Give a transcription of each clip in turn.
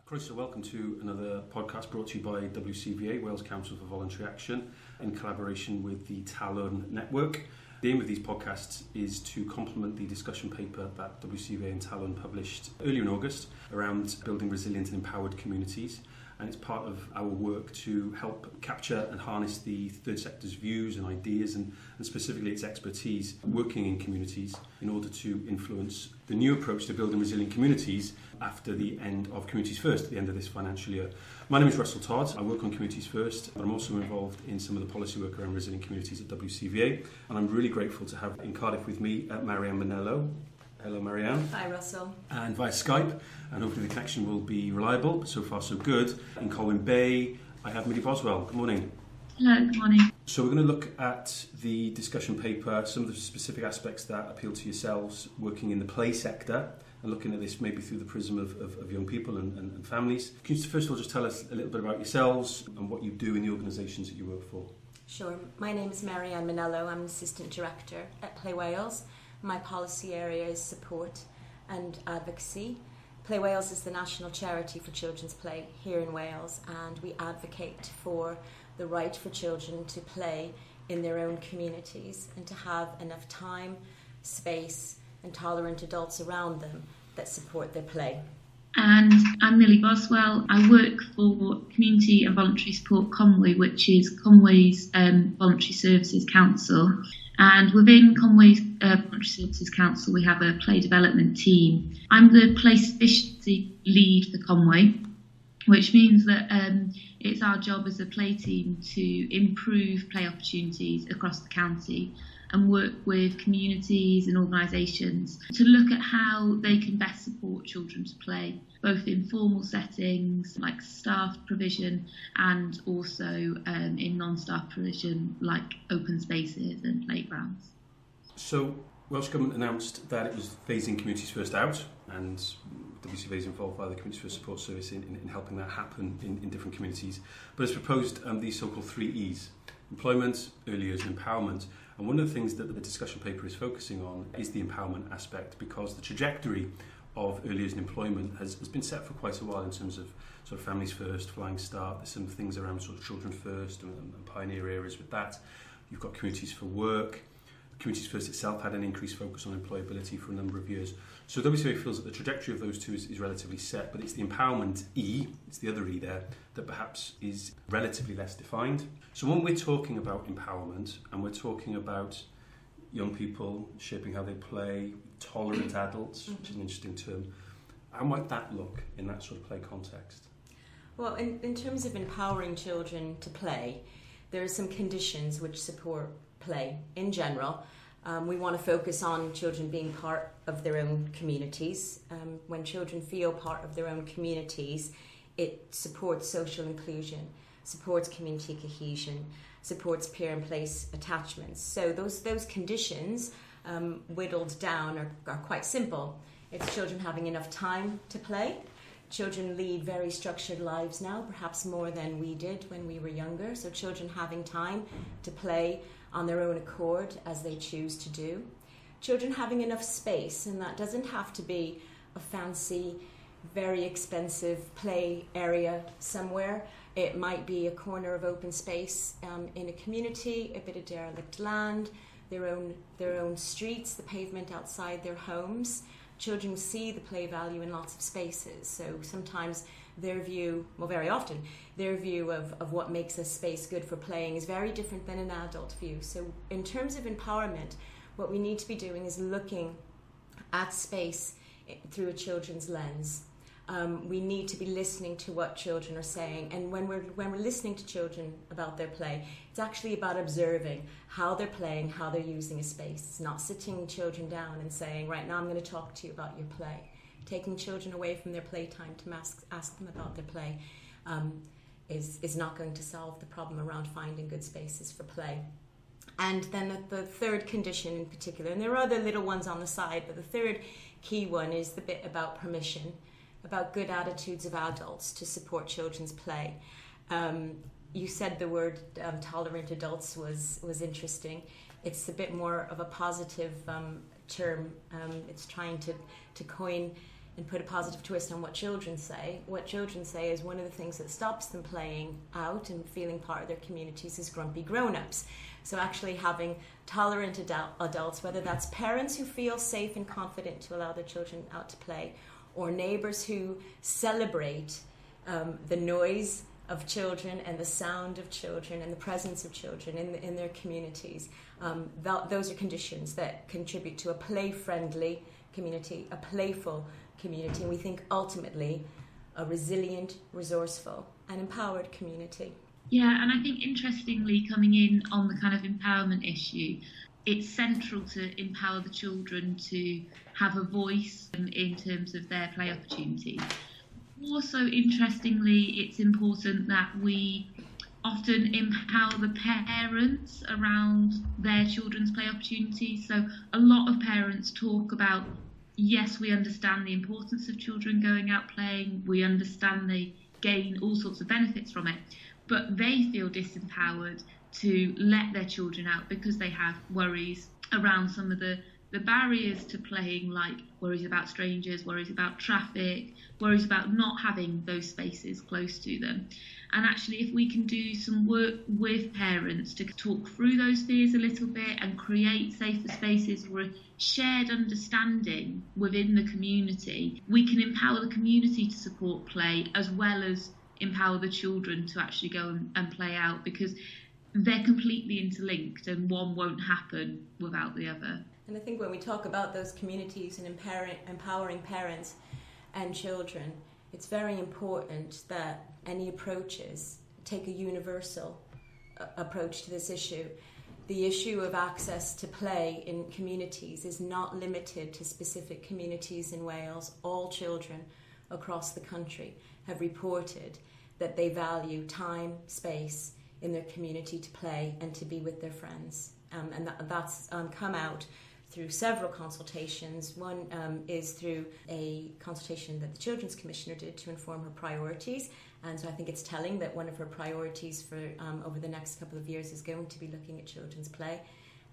Croeso, welcome to another podcast brought to you by WCVA, Wales Council for Voluntary Action, in collaboration with the Talon Network. The aim of these podcasts is to complement the discussion paper that WCVA and Talon published earlier in August around building resilient and empowered communities. And it's part of our work to help capture and harness the third sector's views and ideas and specifically its expertise working in communities in order to influence the new approach to building resilient communities after the end of Communities First, at the end of this financial year. My name is Russell Todd. I work on Communities First, but I'm also involved in some of the policy work around resilient communities at WCVA. And I'm really grateful to have in Cardiff with me Marianne Mannello. Hello, Marianne. Hi, Russell. And via Skype, and hopefully the connection will be reliable, but so far so good. In Colwyn Bay, I have Millie Boswell. Good morning. Hello, good morning. So we're going to look at the discussion paper, some of the specific aspects that appeal to yourselves working in the play sector, and looking at this maybe through the prism of young people and families. Can you first of all just tell us a little bit about yourselves and what you do in the organisations that you work for? Sure. My name is Marianne Mannello. I'm an Assistant Director at Play Wales. My policy area is support and advocacy. Play Wales is the national charity for children's play here in Wales, and we advocate for the right for children to play in their own communities and to have enough time, space and tolerant adults around them that support their play. And I'm Millie Boswell. I work for Community and Voluntary Support Conwy, which is Conwy's Voluntary Services Council. And within Conwy's Voluntary Services Council, we have a play development team. I'm the play sufficiency lead for Conwy, which means that it's our job as a play team to improve play opportunities across the county and work with communities and organisations to look at how they can best support children to play, both in formal settings like staff provision and also in non-staff provision like open spaces and playgrounds. So Welsh Government announced that it was phasing Communities First out, and WCVA is involved by the Community First Support Service in helping that happen in different communities. But it's proposed these so-called 3 E's: employment, early years and empowerment. And one of the things that the discussion paper is focusing on is the empowerment aspect, because the trajectory of early years and employment has been set for quite a while in terms of sort of families first, flying start. There's some things around sort of children first and pioneer areas with that. You've got communities for work. Communities First itself had an increased focus on employability for a number of years. So WCVA feels that the trajectory of those two is relatively set, but it's the empowerment E, it's the other E there, that perhaps is relatively less defined. So when we're talking about empowerment and we're talking about young people shaping how they play, tolerant adults, which is an interesting term, how might that look in that sort of play context? Well, in terms of empowering children to play, there are some conditions which support play in general. We want to focus on children being part of their own communities. When children feel part of their own communities, it supports social inclusion, supports community cohesion, supports peer and place attachments. So those conditions, whittled down, are quite simple. It's children having enough time to play. Children lead very structured lives now, perhaps more than we did when we were younger. So children having time to play on their own accord as they choose to do. Children having enough space, and that doesn't have to be a fancy, very expensive play area somewhere. It might be a corner of open space in a community, a bit of derelict land, their own streets, the pavement outside their homes. Children see the play value in lots of spaces, so sometimes their view, well very often, their view of what makes a space good for playing is very different than an adult view. So in terms of empowerment, what we need to be doing is looking at space through a children's lens. We need to be listening to what children are saying, and when we're listening to children about their play, it's actually about observing how they're playing, how they're using a space. It's not sitting children down and saying, right now I'm going to talk to you about your play. Taking children away from their playtime to ask them about their play is not going to solve the problem around finding good spaces for play. And then the third condition in particular, and there are other little ones on the side, but the third key one is the bit about permission, about good attitudes of adults to support children's play. You said the word tolerant adults was interesting. It's a bit more of a positive term. It's trying to coin and put a positive twist on what children say is one of the things that stops them playing out and feeling part of their communities is grumpy grown-ups. So actually having tolerant adults, whether that's parents who feel safe and confident to allow their children out to play, or neighbours who celebrate the noise of children and the sound of children and the presence of children in their communities. Those are conditions that contribute to a play-friendly community, a playful community, and we think ultimately a resilient, resourceful and empowered community. Yeah, and I think interestingly, coming in on the kind of empowerment issue, it's central to empower the children to have a voice in terms of their play opportunities. Also, interestingly, it's important that we often empower the parents around their children's play opportunities. So a lot of parents talk about, yes, we understand the importance of children going out playing, we understand they gain all sorts of benefits from it, but they feel disempowered to let their children out because they have worries around some of the barriers to playing, like worries about strangers, worries about traffic, worries about not having those spaces close to them. And actually, if we can do some work with parents to talk through those fears a little bit and create safer spaces for a shared understanding within the community, we can empower the community to support play as well as empower the children to actually go and play out, because they're completely interlinked and one won't happen without the other. And I think when we talk about those communities and empowering parents and children, it's very important that any approaches take a universal approach to this issue. The issue of access to play in communities is not limited to specific communities in Wales. All children across the country have reported that they value time, space in their community to play and to be with their friends. And that's come out through several consultations. One is through a consultation that the Children's Commissioner did to inform her priorities. And so I think it's telling that one of her priorities for over the next couple of years is going to be looking at children's play.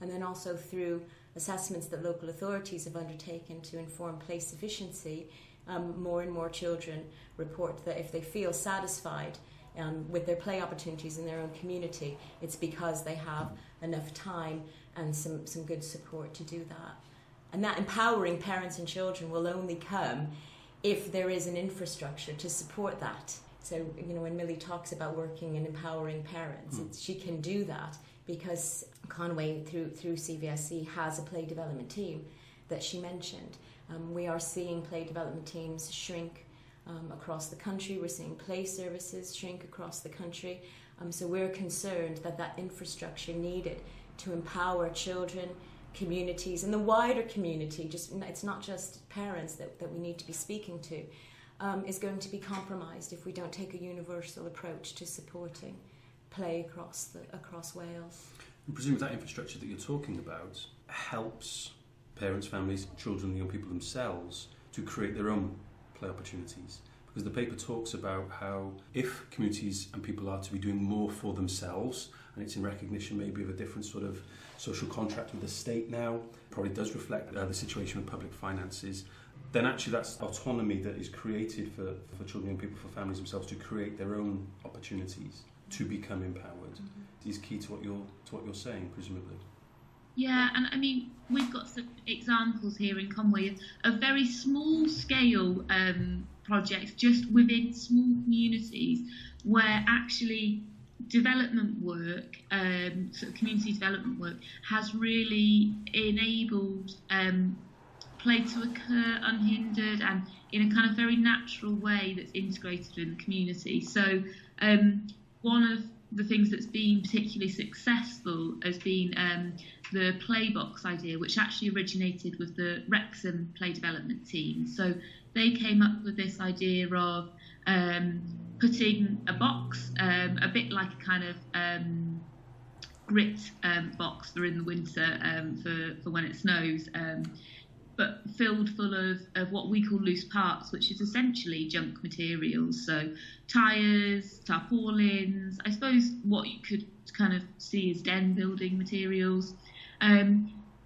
And then also through assessments that local authorities have undertaken to inform play sufficiency, more and more children report that if they feel satisfied with their play opportunities in their own community, it's because they have enough time and some good support to do that. And that empowering parents and children will only come if there is an infrastructure to support that. So, when Millie talks about working and empowering parents, she can do that because Conwy, through CVSC, has a play development team that she mentioned. We are seeing play development teams shrink across the country. We're seeing play services shrink across the country. So we're concerned that infrastructure needed to empower children, communities, and the wider community, it's not just parents that we need to be speaking to, is going to be compromised if we don't take a universal approach to supporting play across Wales. I presume that infrastructure that you're talking about helps parents, families, children, young people themselves to create their own play opportunities. Because the paper talks about how if communities and people are to be doing more for themselves, and it's in recognition maybe of a different sort of social contract with the state now, probably does reflect the situation with public finances, then actually that's autonomy that is created for children and people, for families themselves to create their own opportunities to become empowered. Is key to what you're saying, presumably. Yeah, and I mean, we've got some examples here in Conwy of very small scale projects just within small communities where actually development work, sort of community development work, has really enabled play to occur unhindered and in a kind of very natural way that's integrated in the community. So one of the things that's been particularly successful has been the Playbox idea, which actually originated with the Wrexham play development team. So they came up with this idea of putting a box, a bit like a kind of grit box for in the winter for when it snows, but filled full of what we call loose parts, which is essentially junk materials. So tyres, tarpaulins, I suppose what you could kind of see as den building materials.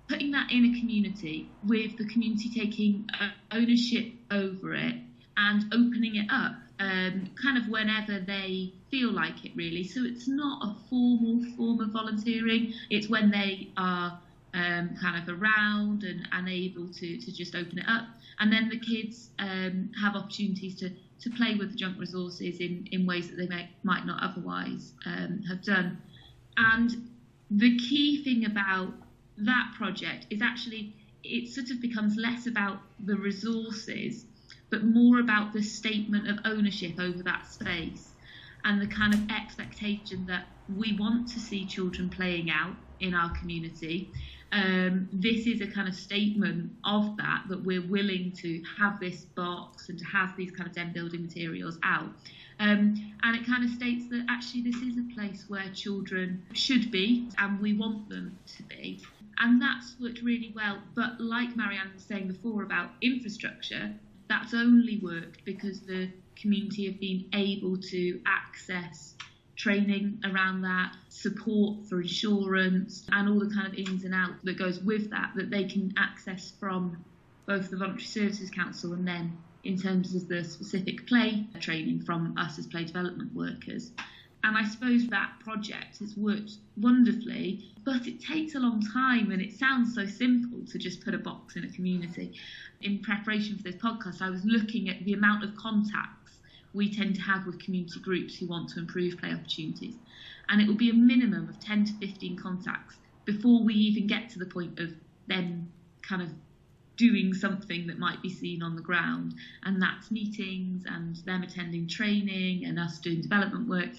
putting that in a community, with the community taking ownership over it and opening it up kind of whenever they feel like it, really. So it's not a formal form of volunteering. It's when they are kind of around and able to just open it up. And then the kids have opportunities to play with the junk resources in ways that they might not otherwise have done. And the key thing about that project is actually it sort of becomes less about the resources, but more about the statement of ownership over that space and the kind of expectation that we want to see children playing out in our community. This is a kind of statement of that we're willing to have this box and to have these kind of den building materials out. And it kind of states that actually this is a place where children should be and we want them to be. And that's worked really well. But like Marianne was saying before about infrastructure, that's only worked because the community have been able to access training around that, support for insurance and all the kind of ins and outs that goes with that they can access from both the Voluntary Services Council and then in terms of the specific play training from us as play development workers. And I suppose that project has worked wonderfully, but it takes a long time and it sounds so simple to just put a box in a community. In preparation for this podcast, I was looking at the amount of contacts we tend to have with community groups who want to improve play opportunities. And it will be a minimum of 10 to 15 contacts before we even get to the point of them kind of doing something that might be seen on the ground. And that's meetings and them attending training and us doing development work.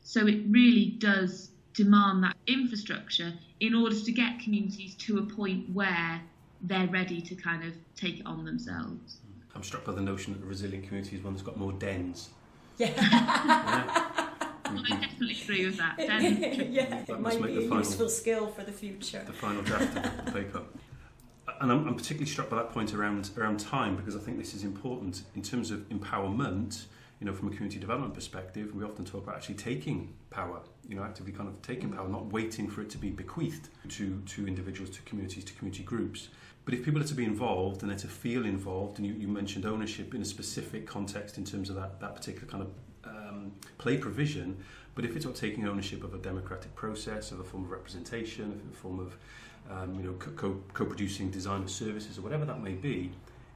So it really does demand that infrastructure in order to get communities to a point where they're ready to kind of take it on themselves. I'm struck by the notion that a resilient community is one that's got more dens. Yeah. I definitely agree with that. Yeah, it might be a useful skill for the future. The final draft of the paper. And I'm particularly struck by that point around time, because I think this is important in terms of empowerment. You know, from a community development perspective, we often talk about actually taking power, you know, actively kind of taking power, not waiting for it to be bequeathed to individuals, to communities, to community groups. But if people are to be involved and they're to feel involved, and you mentioned ownership in a specific context in terms of that particular kind of play provision, but if it's about taking ownership of a democratic process, of a form of representation, of a form of co-producing design of services or whatever that may be,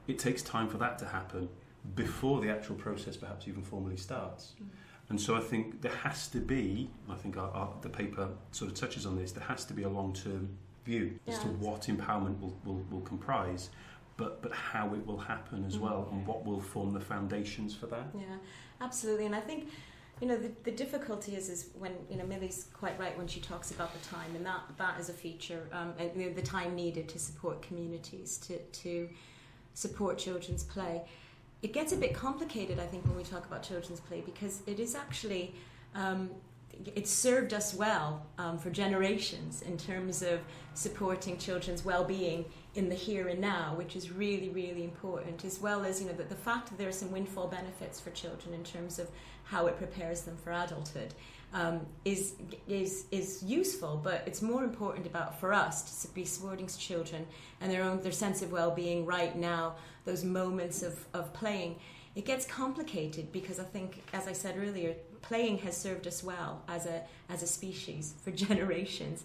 it takes time for that to happen before the actual process perhaps even formally starts. And so I think there has to be, I think the paper sort of touches on this, there has to be a long-term view as to what empowerment will comprise, but how it will happen as well, and what will form the foundations for that. Yeah, absolutely. And I think, you know, the difficulty is when, you know, Millie's quite right when she talks about the time, and that is a feature, and you know, the time needed to support communities, to support children's play. It gets a bit complicated, I think, when we talk about children's play, because it is actually, it's served us well for generations in terms of supporting children's well-being in the here and now, which is really, really important, as well as, you know, the fact that there are some windfall benefits for children in terms of how it prepares them for adulthood is useful, but it's more important for us to be supporting children and their sense of well-being right now, those moments of playing. It gets complicated because I think, as I said earlier, playing has served us well as a species for generations.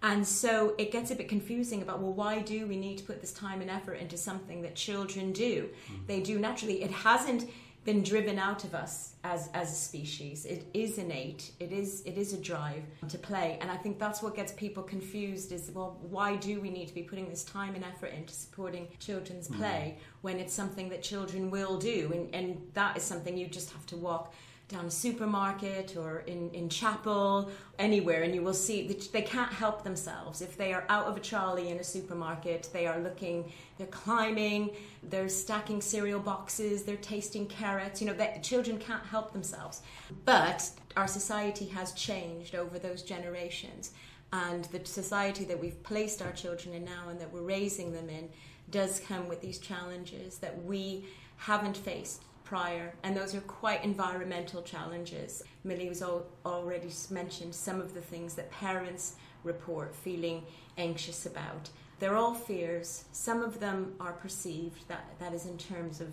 And so it gets a bit confusing about, well, why do we need to put this time and effort into something that children do? They do naturally. It hasn't been driven out of us as a species. It is innate. It is a drive to play. And I think that's what gets people confused is, well, why do we need to be putting this time and effort into supporting children's play when it's something that children will do? And that is something you just have to walk down a supermarket or in chapel, anywhere, and you will see that they can't help themselves. If they are out of a trolley in a supermarket, they are looking, they're climbing, they're stacking cereal boxes, they're tasting carrots. You know, children can't help themselves. But our society has changed over those generations, and the society that we've placed our children in now and that we're raising them in does come with these challenges that we haven't faced prior, and those are quite environmental challenges. Millie was already mentioned some of the things that parents report feeling anxious about. They're all fears. Some of them are perceived, that is in terms of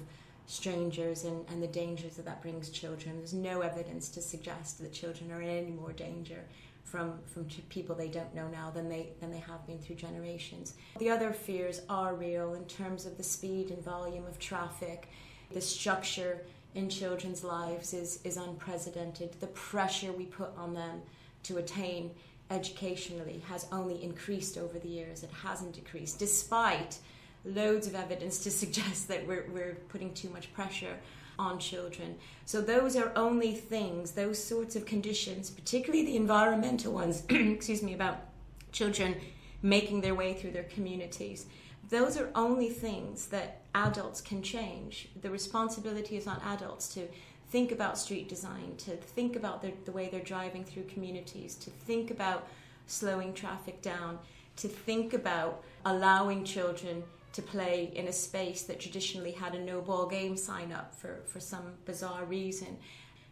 strangers and the dangers that brings children. There's no evidence to suggest that children are in any more danger from people they don't know now than they have been through generations. The other fears are real in terms of the speed and volume of traffic. The structure in children's lives is unprecedented. The pressure we put on them to attain educationally has only increased over the years. It hasn't decreased, despite loads of evidence to suggest that we're putting too much pressure on children. So those are only things, those sorts of conditions, particularly the environmental ones, about children making their way through their communities. Those are only things that adults can change. The responsibility is on adults to think about street design, to think about the way they're driving through communities, to think about slowing traffic down, to think about allowing children to play in a space that traditionally had a no-ball game sign up for some bizarre reason.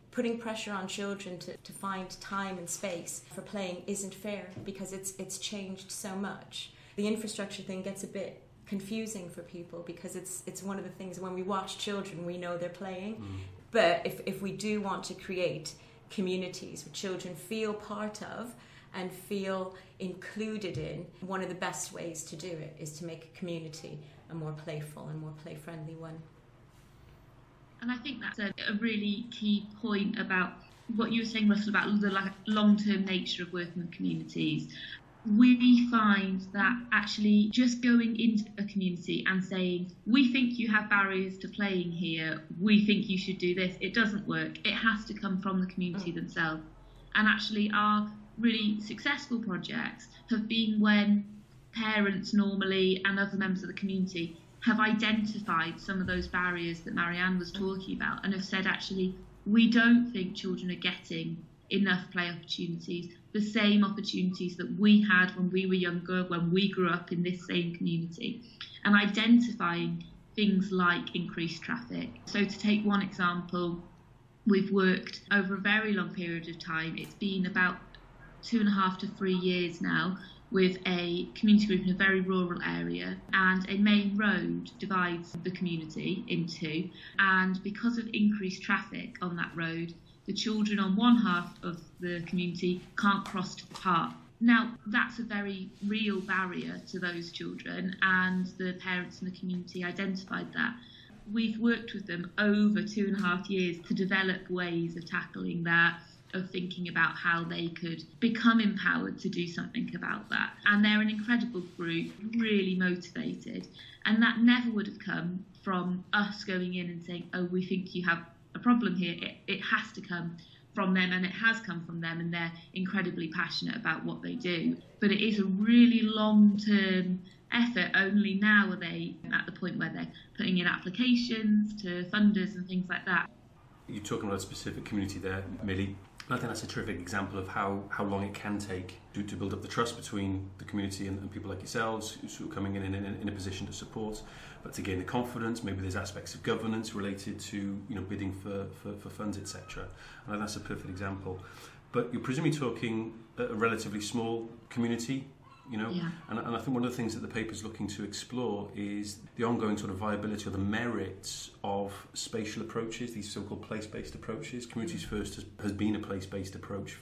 Putting pressure on children to find time and space for playing isn't fair because it's changed so much. The infrastructure thing gets a bit confusing for people because it's one of the things when we watch children we know they're playing. But if we do want to create communities where children feel part of and feel included in, one of the best ways to do it is to make a community a more playful and more play-friendly one. And I think that's a really key point about what you were saying, Russell, about the long-term nature of working with communities. We find that actually just going into a community and saying, we think you have barriers to playing here, we think you should do this, it doesn't work. It has to come from the community themselves. And actually our really successful projects have been when parents normally and other members of the community have identified some of those barriers that Marianne was talking about and have said, actually, we don't think children are getting enough play opportunities, the same opportunities that we had when we were younger, when we grew up in this same community, and identifying things like increased traffic. So to take one example, we've worked over a very long period of time. It's been about 2.5 to 3 years now with a community group in a very rural area, and a main road divides the community in two, and because of increased traffic on that road, the children on one half of the community can't cross to the park. Now, that's a very real barrier to those children, and the parents in the community identified that. We've worked with them over 2.5 years to develop ways of tackling that, of thinking about how they could become empowered to do something about that. And they're an incredible group, really motivated. And that never would have come from us going in and saying, oh, we think you have a problem here. It has to come from them, and it has come from them, and they're incredibly passionate about what they do. But it is a really long-term effort. Only now are they at the point where they're putting in applications to funders and things like that. You're talking about a specific community there, Millie. I think that's a terrific example of how long it can take to build up the trust between the community and people like yourselves who are coming in a position to support, but to gain the confidence. Maybe there's aspects of governance related to bidding for funds, etc. And that's a perfect example. But you're presumably talking a relatively small community. Yeah. And I think one of the things that the paper's looking to explore is the ongoing sort of viability or the merits of spatial approaches, these so-called place-based approaches. Communities First has been a place-based approach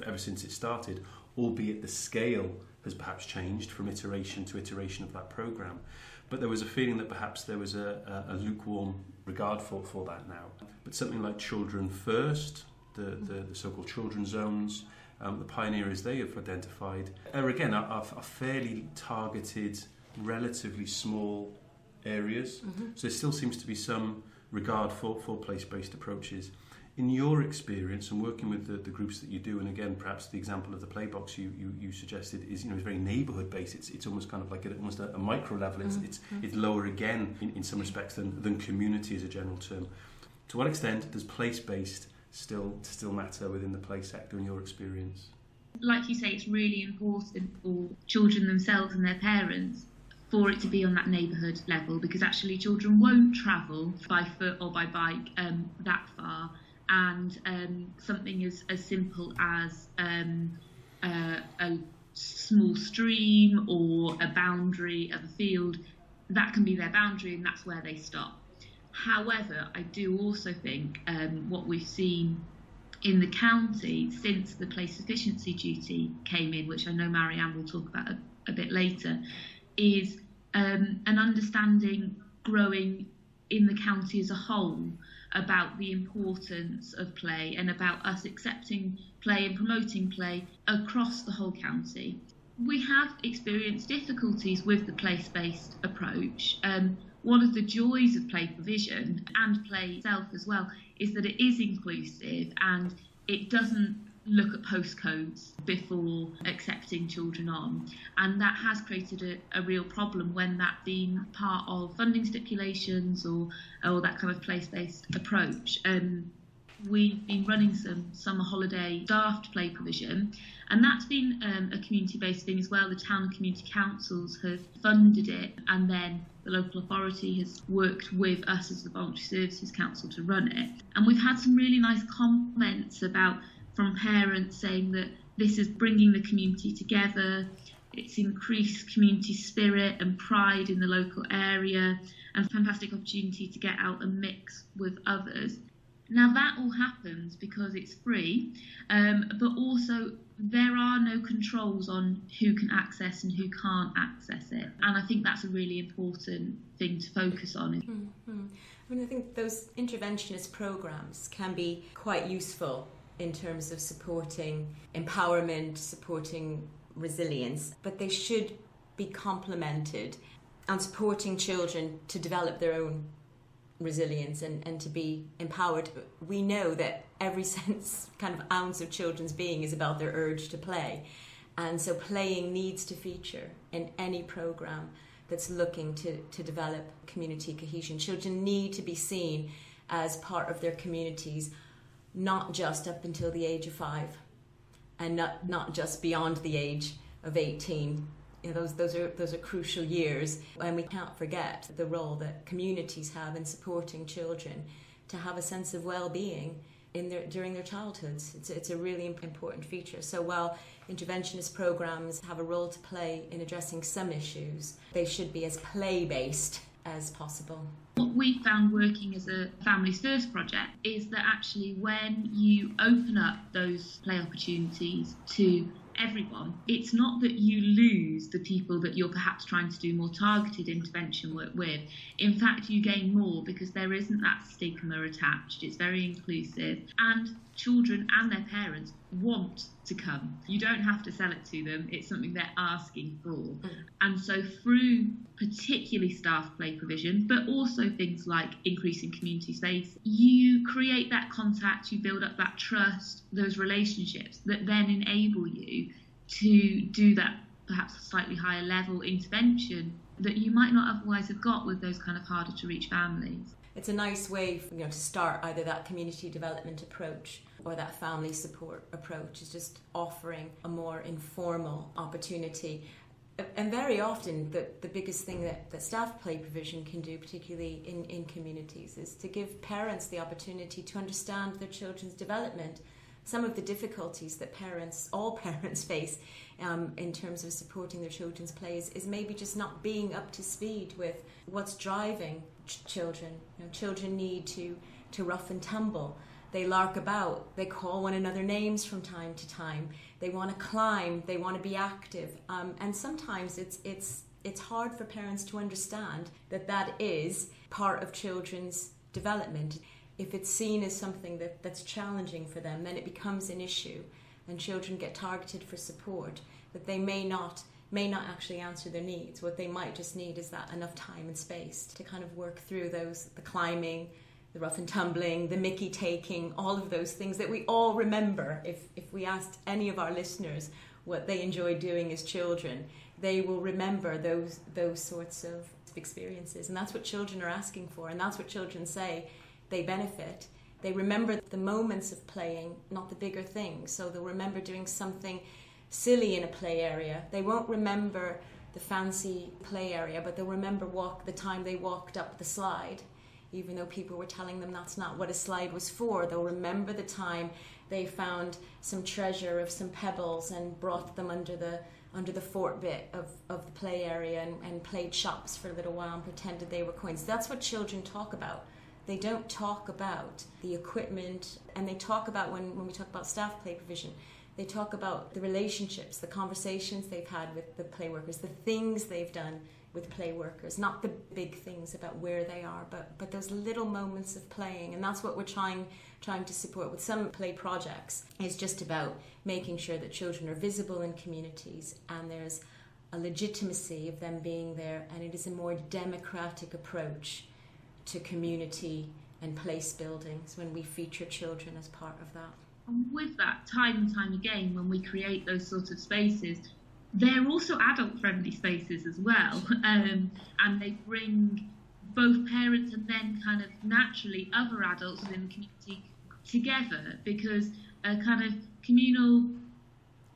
ever since it started, albeit the scale has perhaps changed from iteration to iteration of that programme. But there was a feeling that perhaps there was a lukewarm regard for that now. But something like Children First, the so-called children's zones, the pioneers they have identified are fairly targeted, relatively small areas. So there still seems to be some regard for place-based approaches. In your experience and working with the groups that you do, and again perhaps the example of the playbox you suggested is it's very neighbourhood-based. It's almost kind of like almost a micro level. It's lower again in some respects than community as a general term. To what extent does place-based still matter within the play sector in your experience? Like you say, it's really important for children themselves and their parents for it to be on that neighbourhood level, because actually children won't travel by foot or by bike that far, and something as simple as a small stream or a boundary of a field, that can be their boundary and that's where they stop. However, I do also think what we've seen in the county since the place sufficiency duty came in, which I know Marianne will talk about a bit later, is an understanding growing in the county as a whole about the importance of play and about us accepting play and promoting play across the whole county. We have experienced difficulties with the place-based approach. One of the joys of play provision and play itself as well is that it is inclusive and it doesn't look at postcodes before accepting children on, and that has created a real problem when that's been part of funding stipulations or that kind of place-based approach. We've been running some summer holiday staffed play provision, and that's been a community-based thing as well. The town and community councils have funded it, and then the local authority has worked with us as the Voluntary Services Council to run it. And we've had some really nice comments from parents saying that this is bringing the community together, it's increased community spirit and pride in the local area, and a fantastic opportunity to get out and mix with others. Now that all happens because it's free, but also there are no controls on who can access and who can't access it. And I think that's a really important thing to focus on. Mm-hmm. I mean, I think those interventionist programs can be quite useful in terms of supporting empowerment, supporting resilience, but they should be complemented and supporting children to develop their own resilience and to be empowered. We know that every kind of ounce of children's being is about their urge to play, and so playing needs to feature in any program that's looking to develop community cohesion. Children need to be seen as part of their communities, not just up until the age of 5 and not just beyond the age of 18. You know, those are crucial years, and we can't forget the role that communities have in supporting children to have a sense of well-being during their childhoods. It's a really important feature. So while interventionist programs have a role to play in addressing some issues, they should be as play-based as possible. What we found working as a Families First project is that actually when you open up those play opportunities to everyone, it's not that you lose the people that you're perhaps trying to do more targeted intervention work with. In fact, you gain more because there isn't that stigma attached. It's very inclusive, and children and their parents want to come. You don't have to sell it to them. It's something they're asking for. And so through particularly staff play provision, but also things like increasing community space, you create that contact, you build up that trust, those relationships that then enable you to do that perhaps slightly higher level intervention that you might not otherwise have got with those kind of harder to reach families. It's a nice way to start either that community development approach or that family support approach, is just offering a more informal opportunity. And very often the biggest thing that staff play provision can do, particularly in communities, is to give parents the opportunity to understand their children's development. Some of the difficulties that all parents face in terms of supporting their children's plays is maybe just not being up to speed with what's driving children. Children need to rough and tumble. They lark about. They call one another names from time to time. They want to climb. They want to be active. And sometimes it's hard for parents to understand that is part of children's development. If it's seen as something that's challenging for them, then it becomes an issue, and children get targeted for support that they may not actually answer their needs. What they might just need is that enough time and space to kind of work through the climbing, the rough and tumbling, the mickey taking, all of those things that we all remember. If we asked any of our listeners what they enjoyed doing as children, they will remember those sorts of experiences. And that's what children are asking for, and that's what children say they benefit. They remember the moments of playing, not the bigger things. So they'll remember doing something silly in a play area. They won't remember the fancy play area, but they'll remember the time they walked up the slide, even though people were telling them that's not what a slide was for. They'll remember the time they found some treasure of some pebbles and brought them under under the fort bit of the play area and played shops for a little while and pretended they were coins. That's what children talk about. They don't talk about the equipment, and they talk about, when we talk about staff play provision, they talk about the relationships, the conversations they've had with the play workers, the things they've done with play workers, not the big things about where they are, but those little moments of playing. And that's what we're trying to support with some play projects. It's just about making sure that children are visible in communities and there's a legitimacy of them being there, and it is a more democratic approach to community and place buildings when we feature children as part of that. And with that, time and time again, when we create those sort of spaces, they're also adult-friendly spaces as well, and they bring both parents and then kind of naturally other adults within the community together, because a kind of communal,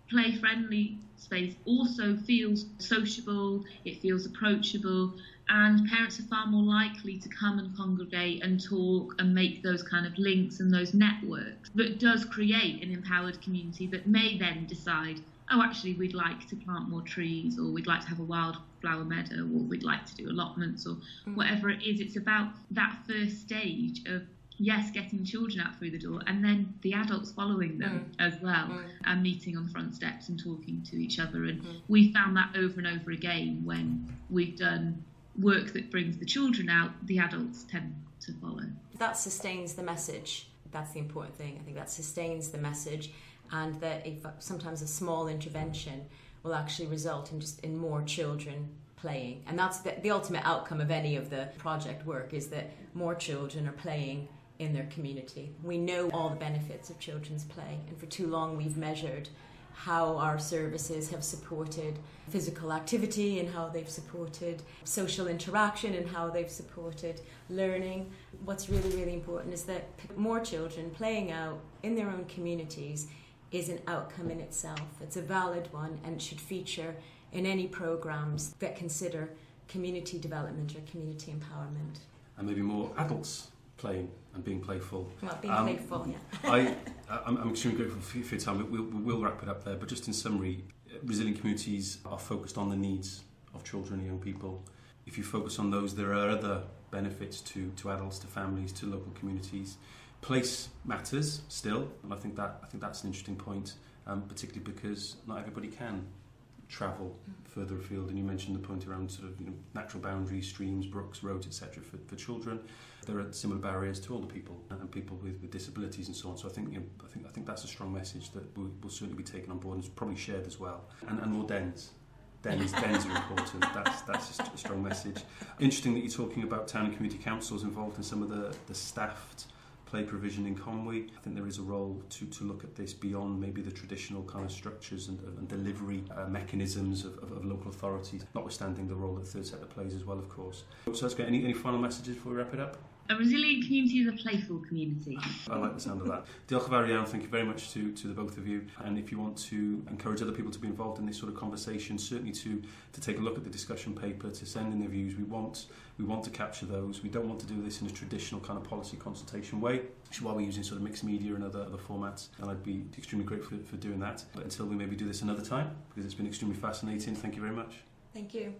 play-friendly space also feels sociable, it feels approachable, and parents are far more likely to come and congregate and talk and make those kind of links and those networks. That does create an empowered community that may then decide, oh, actually, we'd like to plant more trees, or we'd like to have a wildflower meadow, or we'd like to do allotments, or whatever it is. It's about that first stage of, yes, getting children out through the door, and then the adults following them as well, and meeting on the front steps and talking to each other. And we found that over and over again when we've done work that brings the children out, the adults tend to follow. That sustains the message. That's the important thing. I think that sustains the message, and that if sometimes a small intervention will actually result in more children playing. And that's the ultimate outcome of any of the project work, is that more children are playing in their community. We know all the benefits of children's play, and for too long we've measured how our services have supported physical activity and how they've supported social interaction and how they've supported learning. What's really, really important is that more children playing out in their own communities is an outcome in itself. It's a valid one and should feature in any programs that consider community development or community empowerment. And maybe more adults playing and being playful. Well, being playful, yeah. I'm extremely grateful for your time. We'll wrap it up there, but just in summary, resilient communities are focused on the needs of children and young people. If you focus on those, there are other benefits to adults, to families, to local communities. Place matters still, and I think that's an interesting point, particularly because not everybody can travel further afield. And you mentioned the point around sort of natural boundaries, streams, brooks, roads, etc. For children. There are similar barriers to older people and people with disabilities and so on. So I think that's a strong message that will certainly be taken on board and is probably shared as well. And more dens. Dens are important. That's a strong message. Interesting that you're talking about town and community councils involved in some of the staffed play provision in Conwy. I think there is a role to look at this beyond maybe the traditional kind of structures and delivery mechanisms of local authorities, notwithstanding the role that third sector plays as well, of course. So let's get any final messages before we wrap it up? A resilient community is a playful community. I like the sound of that. Diolch yn fawr iawn, thank you very much to the both of you. And if you want to encourage other people to be involved in this sort of conversation, certainly to take a look at the discussion paper, to send in their views. We want to capture those. We don't want to do this in a traditional kind of policy consultation way, which is why we're using sort of mixed media and other formats. And I'd be extremely grateful for doing that. But until we maybe do this another time, because it's been extremely fascinating, thank you very much. Thank you.